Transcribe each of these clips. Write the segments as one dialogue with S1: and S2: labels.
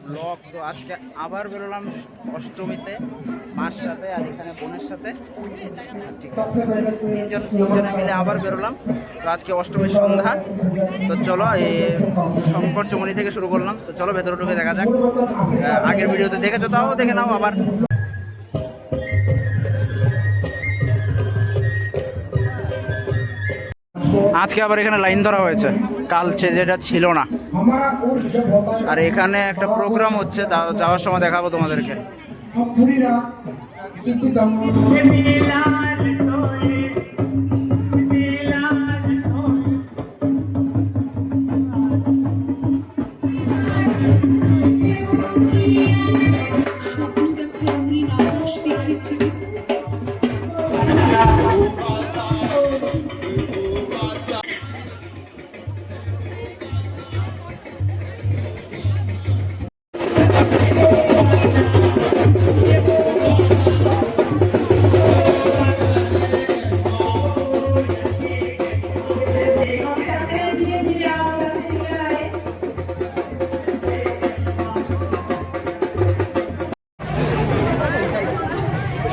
S1: Blog. তো আজকে আবার বেরোলাম অষ্টমীতে মার সাথে আর এখানে বোনের সাথে, ঠিক আছে, তিনজনে মিলে আবার বেরোলাম। তো আজকে অষ্টমীর সন্ধ্যা। তো চলো এই শঙ্কর চমনি থেকে শুরু করলাম। তো চলো ভেতরে ঢুকে দেখা যাক। আগের ভিডিওতে দেখেছো, তাও দেখে নাও আবার। আজকে আবার এখানে লাইন ধরা হয়েছে, কাল যেটা ছিল না। আর এখানে একটা প্রোগ্রাম হচ্ছে, যাওয়ার সময় দেখাবো তোমাদেরকে।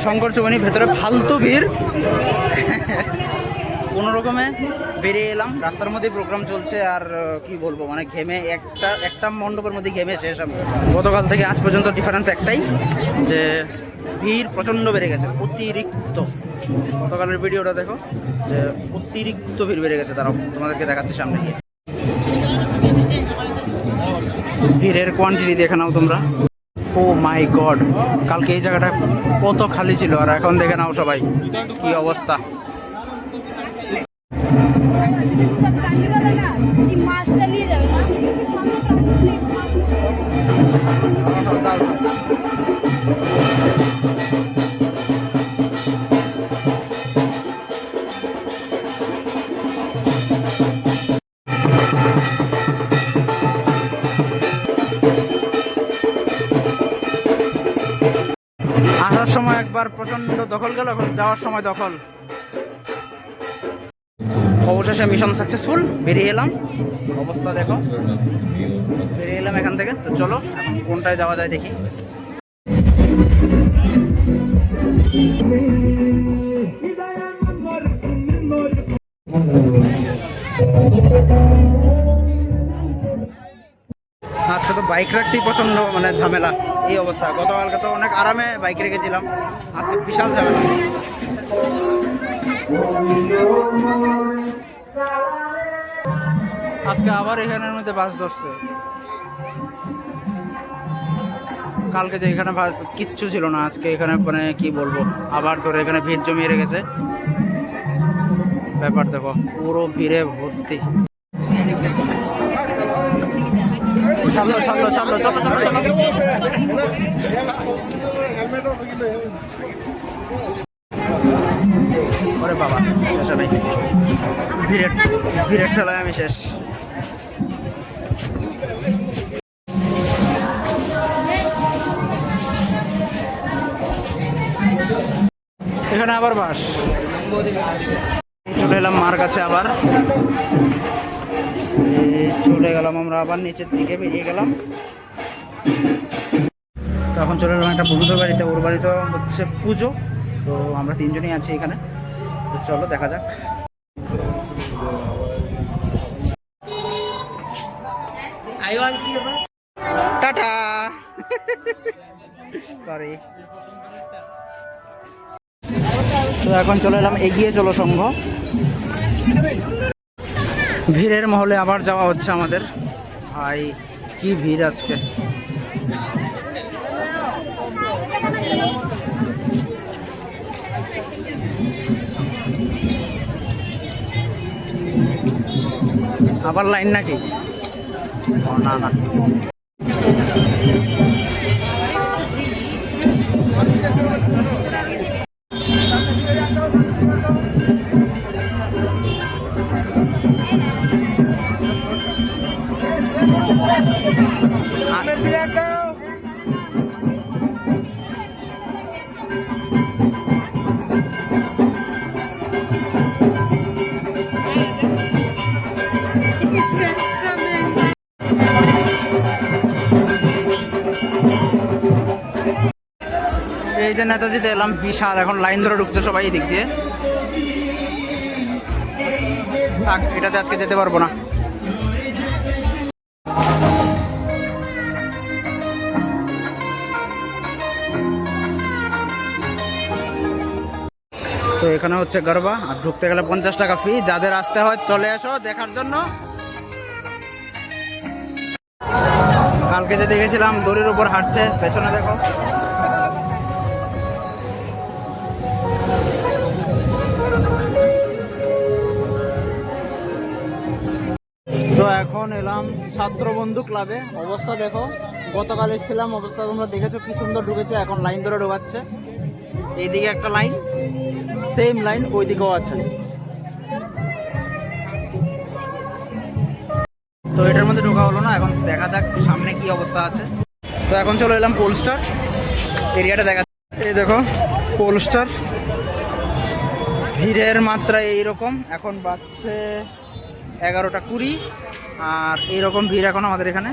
S1: শঙ্কর চৌমনি ভেতরে ফালতু ভিড়। কোনো রকমে বেরিয়ে এলাম, রাস্তার মধ্যে প্রোগ্রাম চলছে। আর কি বলবো, মানে ঘেমে একটা মণ্ডপের মধ্যে ঘেমে শেষ। আমি গতকাল থেকে আজ পর্যন্ত ডিফারেন্স একটাই, যে ভিড় প্রচণ্ড বেড়ে গেছে, অতিরিক্ত। গতকালের ভিডিওটা দেখো, যে অতিরিক্ত ভিড় বেড়ে গেছে। তারাও তোমাদেরকে দেখাচ্ছে সামনে গিয়ে। ভিড়ের কোয়ান্টিটি দেখে নাও তোমরা। ও মাই গড, কালকে এই জায়গাটা কত খালি ছিল, আর এখন দেখে নাও সবাই কি অবস্থা। আসার সময় একবার প্রচন্ড দখল গেল, এখন যাওয়ার সময় দখল। অবশেষে মিশন সাকসেসফুল, বেরিয়ে এলাম। অবস্থা দেখো, বেরিয়ে এলাম এখান থেকে। তো চলো এখন কোনটায় যাওয়া যায় দেখি। আজকে তো বাইক রাখতেই প্রচন্ড মানে ঝামেলা, এই অবস্থা। গতকালকে তো অনেক আরামে বাইক রেখেছিলাম, আজকে বিশাল ঝামেলা। আজকে আবার এখানের মধ্যে বাস ধরছে। কালকে যে এখানে কিচ্ছু ছিল না, আজকে এখানে মানে কি বলবো, আবার ধরে এখানে ভিড় জমিয়ে রেখেছে। ব্যাপার দেখো, পুরো ভিড়ে ভর্তি। ছাড়লো ছাড়লো ছাড়লো, চলো চলো চলো। ওরে বাবা, শেষ নেই, ভিড়ের ঠেলায় আমি শেষ। এখানে আবার বাস। চলে এলাম মার কাছে আবার, চলে গেলাম আমরা আবার নিচের দিকে, বেরিয়ে গেলাম। তো এখন চলে এলাম একটা বন্ধুদের বাড়িতে, ওর বাড়িতে হচ্ছে পুজো। তো আমরা তিনজনই আছি এখানে। তো চলো দেখা যাক। Tata, sorry. তো এখন চলে এলাম এগিয়ে চলো সংঘ। ভিড়ের মহলে আবার যাওয়া হচ্ছে আমাদের। ভাই কি ভিড় আজকে। আবার লাইন নাকি? না না, যে নেতাজিতে এলাম, বিশাল এখন লাইন ধরে ঢুকছে সবাই এই দিক দিয়ে। থাক, এটাতে আজকে যেতে পারবো না। তো এখানে হচ্ছে গরবা, আর ঢুকতে গেলে 50 টাকা ফি। যাদের আসতে হয় চলে এসো দেখার জন্য। কালকে যে দেখেছিলাম দড়ির উপর হাঁটছে, পেছনে দেখো। তো এখন এলাম ছাত্র বন্ধু ক্লাবে। অবস্থা দেখো, গতকাল এসেছিলাম, অবস্থা তোমরা দেখেছো কি সুন্দর ঢুকেছে। এখন লাইন ধরে ঢোকাচ্ছে, এইদিকে একটা লাইন, সেম লাইন ওইদিকেও আছে। তো এটার মধ্যে ঢোকা হলো না, এখন দেখা যাক সামনে কি অবস্থা আছে। তো এখন চলে এলাম পোলস্টার এরিয়াটা দেখা। এই দেখো পোলস্টার, ভিড়ের মাত্রা এইরকম। এখন বাজছে 11টা 20, আর এইরকম ভিড় এখন আমাদের এখানে।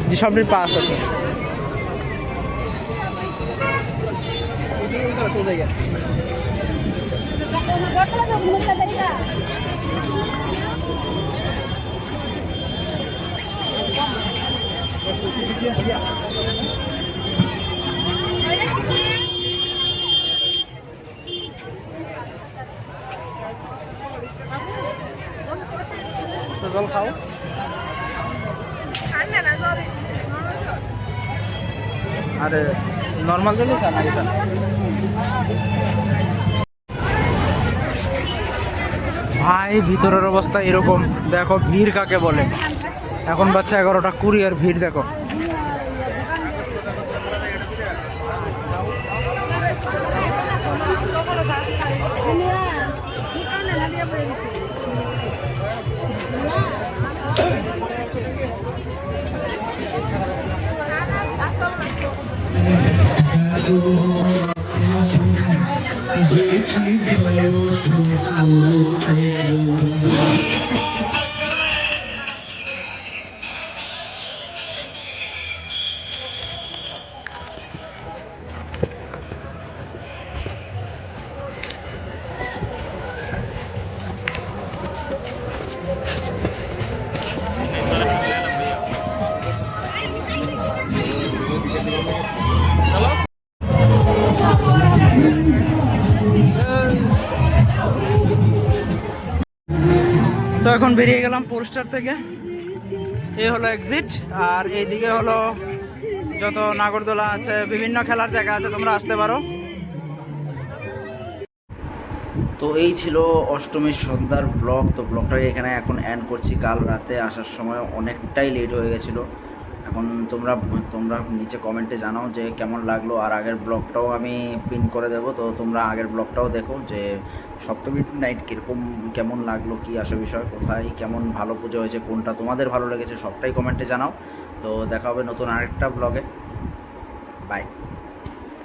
S1: যেসবটির পাস আছে জল খাও। আরে নর্মাল জলই খান, আগে খান। ভাই ভিতরের অবস্থা এরকম দেখো, ভিড় কাকে বলে। এখন বাচ্চা 11টা 20 আর ভিড় দেখো। তো এখন বেরিয়ে গেলাম পোস্টার থেকে। এই হলো এক্সিট, আর এইদিকে হলো যত নাগরদোলা আছে, বিভিন্ন খেলার জায়গা আছে, তোমরা আসতে পারো। তো এই ছিল অষ্টমীর সন্ধ্যার ব্লগ। তো ব্লগটাকে এখানে এখন এন্ড করছি। কাল রাতে আসার সময় অনেকটাই লেট হয়ে গেছিলো। এখন তোমরা নিচে কমেন্টে জানাও যে কেমন লাগলো, আর আগের ব্লগটাও আমি পিন করে দেবো। তো তোমরা আগের ব্লগটাও দেখো যে সপ্তমীর নাইট কেমন লাগলো, কি আসে বিষয়, কোথায় কেমন ভালো পুজো হয়েছে, কোনটা তোমাদের ভালো লেগেছে, সবটাই কমেন্টে জানাও। তো দেখা হবে নতুন আরেকটা ব্লগে। বাই।